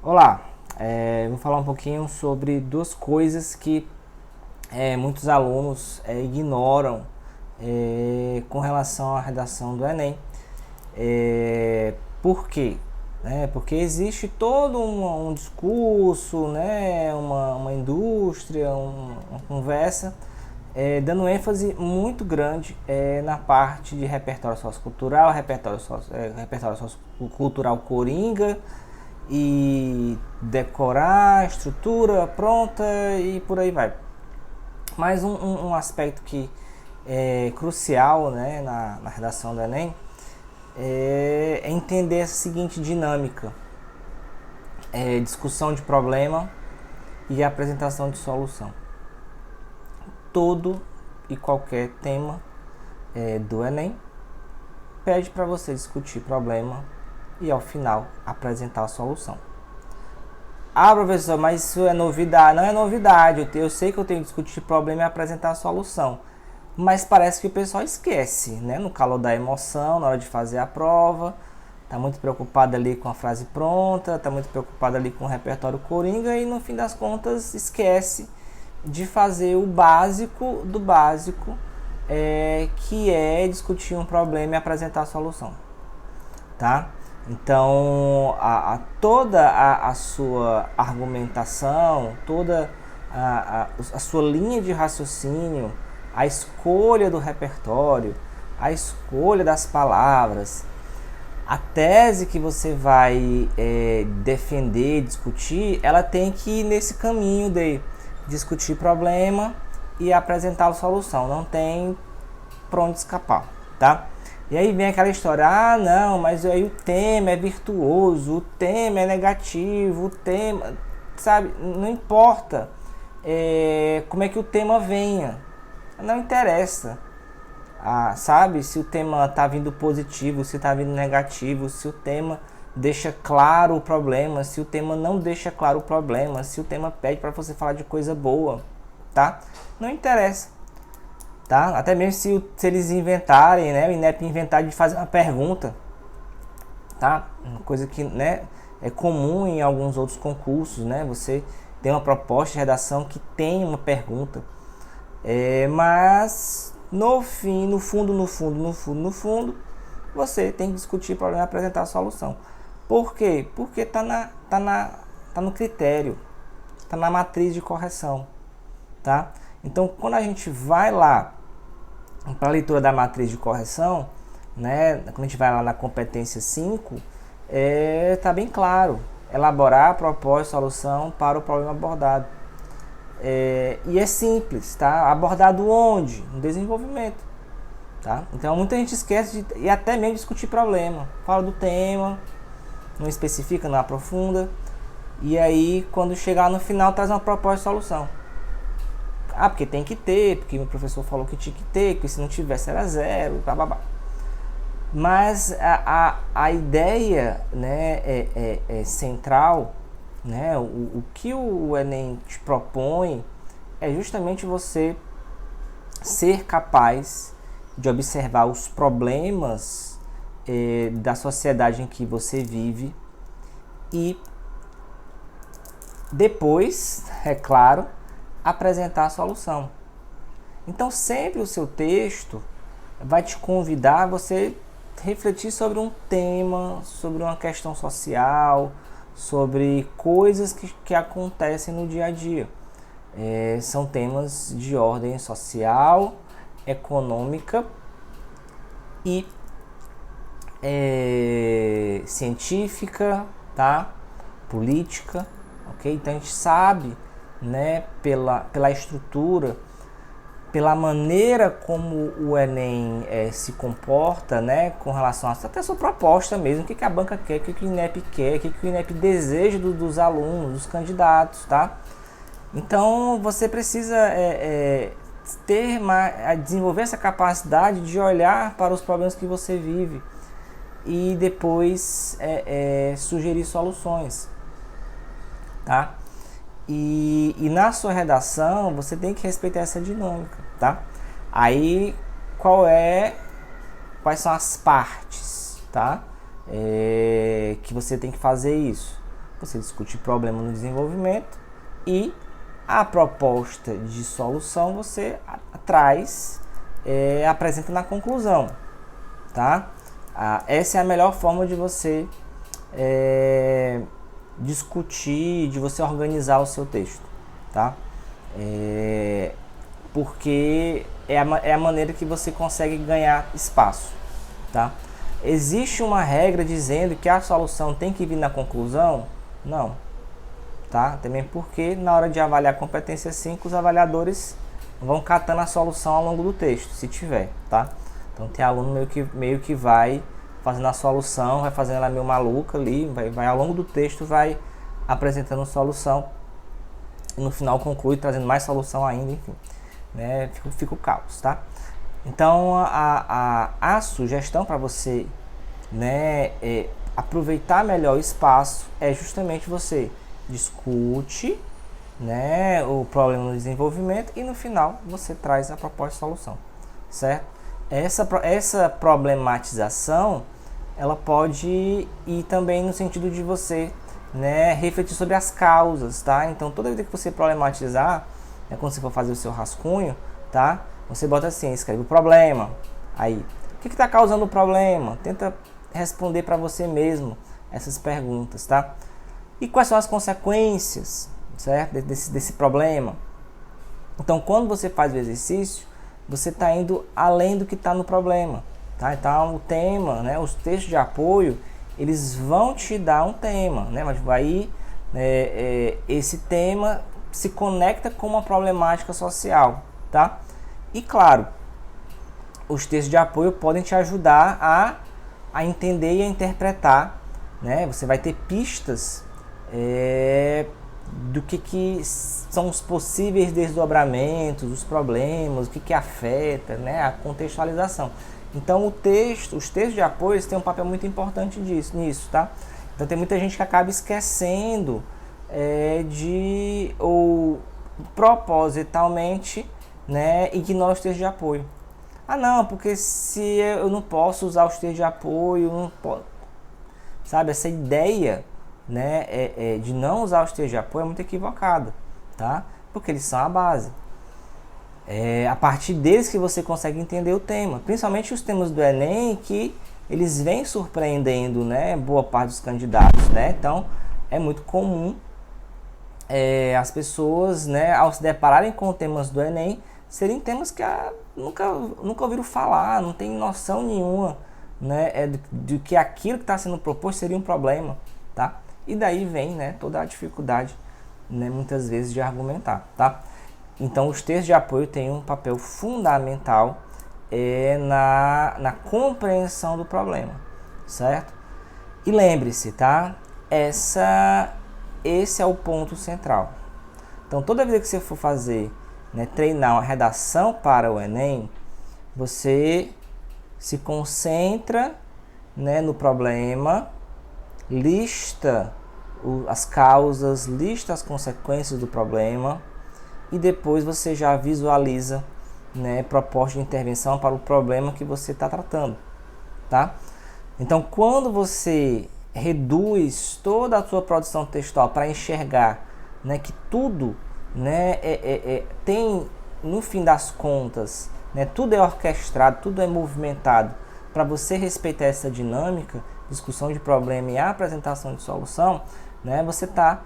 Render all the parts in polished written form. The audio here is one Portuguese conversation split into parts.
Olá, vou falar um pouquinho sobre duas coisas que muitos alunos ignoram com relação à redação do Enem. Por quê? Porque existe todo um discurso, né, uma indústria, uma conversa dando ênfase muito grande na parte de repertório sociocultural, repertório sociocultural coringa, e decorar a estrutura pronta e por aí vai. Mas um aspecto que é crucial, né, na redação do Enem é entender essa seguinte dinâmica: discussão de problema e apresentação de solução. Todo e qualquer tema do Enem pede para você discutir problema e ao final apresentar a solução. Ah, professor, mas isso é novidade. Não é novidade. Eu sei que eu tenho que discutir problema e apresentar a solução. Mas parece que o pessoal esquece, né? No calor da emoção, na hora de fazer a prova. Tá muito preocupado ali com a frase pronta, tá muito preocupado ali com o repertório coringa e no fim das contas esquece de fazer o básico do básico, que é discutir um problema e apresentar a solução, tá? Então, toda a sua argumentação, toda a sua linha de raciocínio, a escolha do repertório, a escolha das palavras, a tese que você vai defender, discutir, ela tem que ir nesse caminho de discutir problema e apresentar a solução. Não tem para onde escapar, tá? E aí vem aquela história, ah não, mas aí o tema é virtuoso, o tema é negativo, o tema, sabe, não importa como é que o tema venha, não interessa, sabe, se o tema tá vindo positivo, se tá vindo negativo, se o tema deixa claro o problema, se o tema não deixa claro o problema, se o tema pede para você falar de coisa boa, tá? Não interessa. Tá? Até mesmo se eles inventarem, né, o INEP inventar de fazer uma pergunta, tá? Uma coisa que, né, é comum em alguns outros concursos, né? Você tem uma proposta de redação que tem uma pergunta, mas no fim, no fundo, você tem que discutir o problema e apresentar a solução. Por quê? Porque tá no critério, tá na matriz de correção, tá? Então, quando a gente vai lá para a leitura da matriz de correção, né, quando a gente vai lá na competência 5, tá bem claro: elaborar a proposta de solução para o problema abordado. E é simples, tá? Abordado onde? No desenvolvimento. Tá? Então, muita gente esquece e até mesmo discutir problema. Fala do tema, não especifica, não aprofunda. E aí, quando chegar no final, traz uma proposta de solução. Ah, porque tem que ter, porque meu professor falou que tinha que ter, que se não tivesse era zero, blá. Mas a ideia, né, é central, né, o que o Enem te propõe é justamente você ser capaz de observar os problemas da sociedade em que você vive e depois, é claro, apresentar a solução. Então, sempre o seu texto vai te convidar a você refletir sobre um tema, sobre uma questão social, sobre coisas que acontecem no dia a dia. São temas de ordem social, econômica e científica, tá? Política, ok? Então a gente sabe, né, pela estrutura, pela maneira como o Enem se comporta, né, com relação até a sua proposta mesmo, o que a banca quer, o que o INEP quer, o que o INEP deseja dos alunos, dos candidatos, tá? Então você precisa desenvolver essa capacidade de olhar para os problemas que você vive e depois sugerir soluções, tá? E na sua redação você tem que respeitar essa dinâmica, tá? Aí quais são as partes, tá? Que você tem que fazer isso. você discute problema no desenvolvimento e a proposta de solução você traz, apresenta na conclusão, tá? Essa é a melhor forma de você discutir, de você organizar o seu texto, tá? Porque é a maneira que você consegue ganhar espaço, tá? Existe uma regra dizendo que a solução tem que vir na conclusão? Não, tá? Também porque na hora de avaliar a competência 5, os avaliadores vão catando a solução ao longo do texto, se tiver, tá? Então tem aluno meio que vai fazendo a solução, vai fazendo ela meio maluca ali, vai ao longo do texto, vai apresentando a solução e no final conclui trazendo mais solução ainda, enfim, né? Fica o caos, tá? Então a sugestão para você, né, aproveitar melhor o espaço é justamente você discute, né, o problema no desenvolvimento e no final você traz a proposta de solução, certo? Essa problematização ela pode ir também no sentido de você, né, refletir sobre as causas, tá? Então toda vez que você problematizar, né, quando você for fazer o seu rascunho, tá? Você bota assim, escreve o problema, aí o que está causando o problema? Tenta responder para você mesmo essas perguntas, tá? E quais são as consequências, certo? Desse problema? Então, quando você faz o exercício, você está indo além do que está no problema, tá? Então, o tema, né, os textos de apoio, eles vão te dar um tema, né? Mas aí, esse tema se conecta com uma problemática social, tá? E claro, os textos de apoio podem te ajudar a entender e a interpretar, né? Você vai ter pistas do que são os possíveis desdobramentos, os problemas, o que afeta, né? A contextualização. Então os textos de apoio têm um papel muito importante nisso, tá? Então tem muita gente que acaba esquecendo ou propositalmente, né, ignora os textos de apoio. Ah não, porque se eu não posso usar os textos de apoio, não posso. Sabe, essa ideia, né, de não usar os textos de apoio é muito equivocada, tá? Porque eles são a base. É a partir deles que você consegue entender o tema, principalmente os temas do Enem, que eles vêm surpreendendo, né, boa parte dos candidatos, né? Então é muito comum as pessoas, né, ao se depararem com temas do Enem, serem temas que nunca ouviram falar, não tem noção nenhuma, né, de que aquilo que está sendo proposto seria um problema, tá? E daí vem, né, toda a dificuldade, né, muitas vezes de argumentar, tá? Então os textos de apoio têm um papel fundamental na compreensão do problema, certo? E lembre-se, tá? Esse é o ponto central. Então toda vez que você for fazer, né, treinar uma redação para o Enem, você se concentra, né, no problema, lista as causas, lista as consequências do problema e depois você já visualiza, né, proposta de intervenção para o problema que você está tratando, tá? Então quando você reduz toda a sua produção textual para enxergar, né, que tudo, né, tem, no fim das contas, né, tudo é orquestrado, tudo é movimentado para você respeitar essa dinâmica, discussão de problema e apresentação de solução, né, você está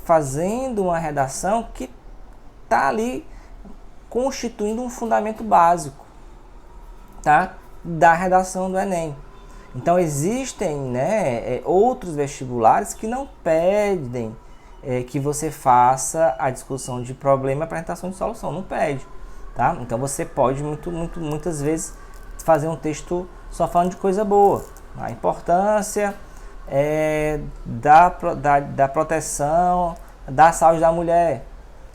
fazendo uma redação que está ali constituindo um fundamento básico, tá, da redação do Enem. Então existem, né, outros vestibulares que não pedem que você faça a discussão de problema e apresentação de solução, não pede, tá? Então você pode muitas vezes fazer um texto só falando de coisa boa, a importância da proteção, da saúde da mulher.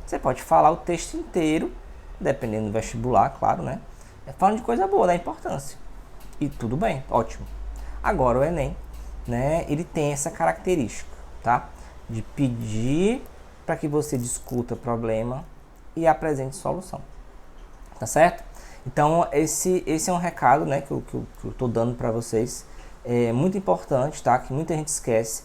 Você pode falar o texto inteiro, dependendo do vestibular, claro, né? Falando de coisa boa, da importância. E tudo bem, ótimo. Agora o Enem, né, ele tem essa característica, tá? De pedir para que você discuta problema e apresente solução, tá certo? Então esse é um recado, né, que eu tô dando para vocês, é muito importante, tá? Que muita gente esquece,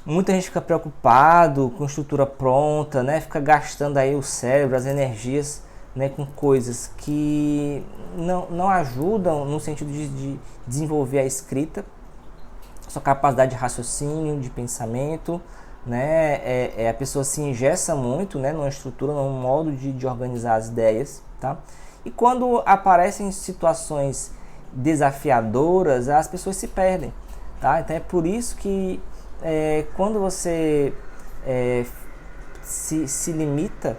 Muita gente fica preocupado com estrutura pronta, né? Fica gastando aí o cérebro, as energias, né, com coisas que não ajudam no sentido de desenvolver a escrita, sua capacidade de raciocínio, de pensamento, né? A pessoa se engessa muito, né, numa estrutura, num modo de organizar as ideias, tá? E quando aparecem situações desafiadoras, as pessoas se perdem, tá? Então é por isso que quando você se limita,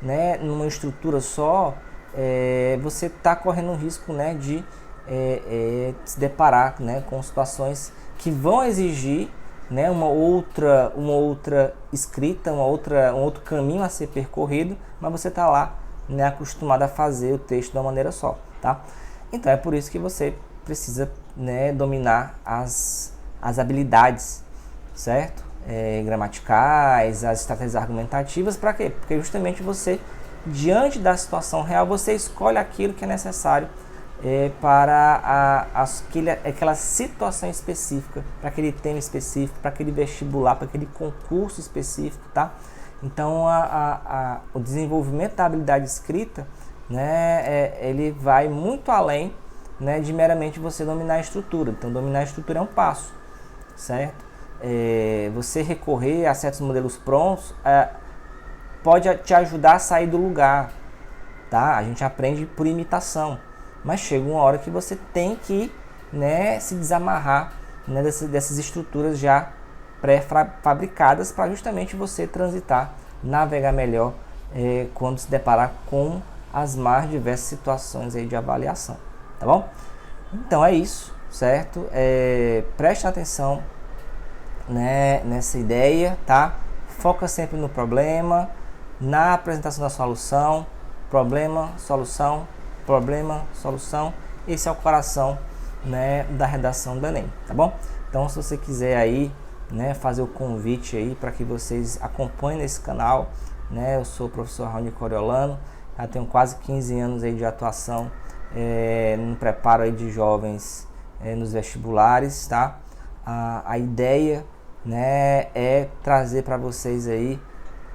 né, numa estrutura só, você está correndo o risco, né, de se deparar, né, com situações que vão exigir, né, uma outra escrita, um outro caminho a ser percorrido, mas você está lá, né, acostumado a fazer o texto de uma maneira só, tá? Então é por isso que você precisa, né, dominar as habilidades, certo? Gramaticais, as estratégias argumentativas, para quê? Porque justamente você, diante da situação real, você escolhe aquilo que é necessário para aquela situação específica, para aquele tema específico, para aquele vestibular, para aquele concurso específico, tá? Então, o desenvolvimento da habilidade escrita, né, ele vai muito além, né, de meramente você dominar a estrutura. Então, dominar a estrutura é um passo, certo? Você recorrer a certos modelos prontos pode te ajudar a sair do lugar, tá? A gente aprende por imitação, mas chega uma hora que você tem que, né, se desamarrar, né, dessas estruturas já pré-fabricadas para justamente você transitar, navegar melhor quando se deparar com as mais diversas situações aí de avaliação, tá bom? Então é isso, certo? Preste atenção, né, nessa ideia, tá? Foca sempre no problema, na apresentação da solução, problema, solução, esse é o coração, né, da redação do Enem, tá bom? Então, se você quiser aí, né, fazer o convite aí para que vocês acompanhem nesse canal, né, eu sou o professor Raoni Coriolano, já tenho quase 15 anos aí de atuação no preparo aí de jovens nos vestibulares, tá? A ideia, né, é trazer para vocês aí,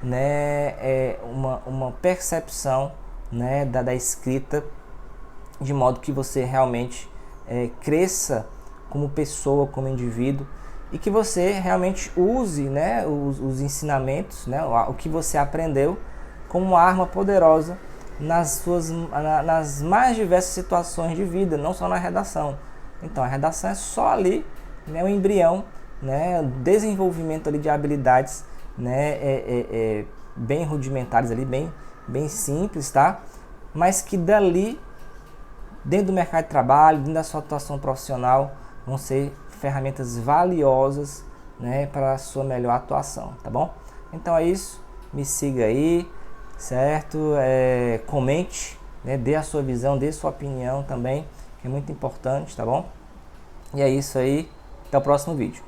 né, uma percepção, né, da escrita, de modo que você realmente cresça como pessoa, como indivíduo, e que você realmente use, né, os ensinamentos, né, o que você aprendeu como uma arma poderosa nas mais diversas situações de vida, não só na redação. Então a redação é só ali, né, o embrião, né, o desenvolvimento ali de habilidades, né, bem rudimentares ali, bem simples, tá? Mas que dali, dentro do mercado de trabalho, dentro da sua atuação profissional, vão ser ferramentas valiosas, né, para a sua melhor atuação, tá bom? Então é isso, me siga aí, certo? Comente, né, dê a sua visão, dê a sua opinião também, que é muito importante, tá bom? E é isso aí, até o próximo vídeo.